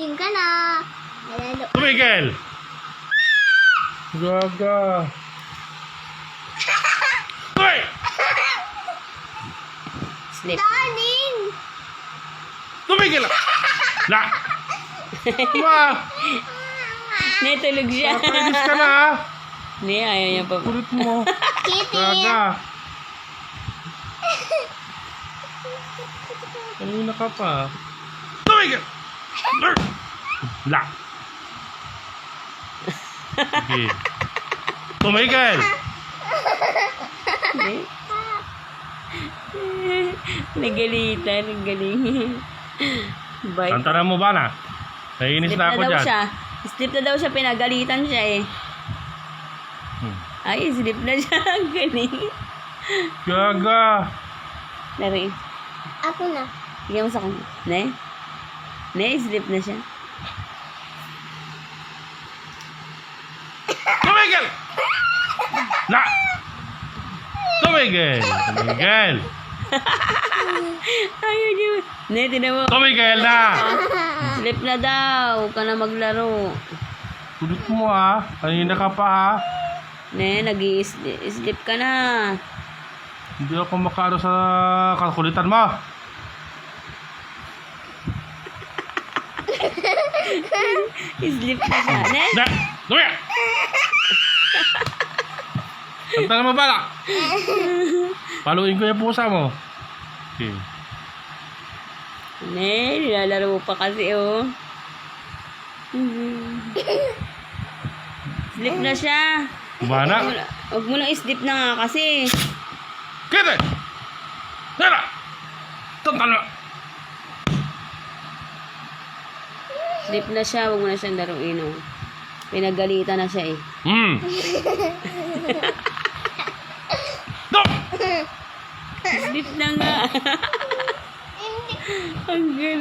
Gising ka na. Tumigil! Gaga. Uy! Sleep. Darling! Tumigil! La! Ma! Ne, tulog siya. Papalis ka na ha! Ne, ayaw niya pa. Kulit mo. Kitty! Gaga. Kanina ka pa. Tumigil! La! Sige. Tumigil! Ne? Nagalitan, nagaling. Bye. Tantanan mo ba na? Naiinis Sleep na na ako daw dyan. siya. Sleep na daw siya, pinagalitan siya eh. Ay, sleep na siya. Ang galing. Gaga. Lari. Ako na. Bigyan mo sa kanya. Ne? Ne, sleep na siya. Tumigil! La! Tumigil! Tumigil! Ayaw niyo. Ne, tinan mo. Tumigil na! Sleep na daw. Huwag ka na maglaro. Kulit mo ha. Kanina ka pa ha. Ne, nag-i-sleep ka na. Hindi ako makaano sa kakulitan mo. Sleep na siya. Ne? Na! Tumigil! Tantanan mo ba na? Paluin ko yung pusa mo. Okay. Ne, nilalaro pa kasi oh. Sleep na siya. Kumana? Huwag mo na i-sleep na nga kasi. Kete! Tara! Tantanan mo! Sleep na siya, huwag mo na siyang laruin oh. Pinagalitan na siya eh. No! Sleep na nga. Ang galing.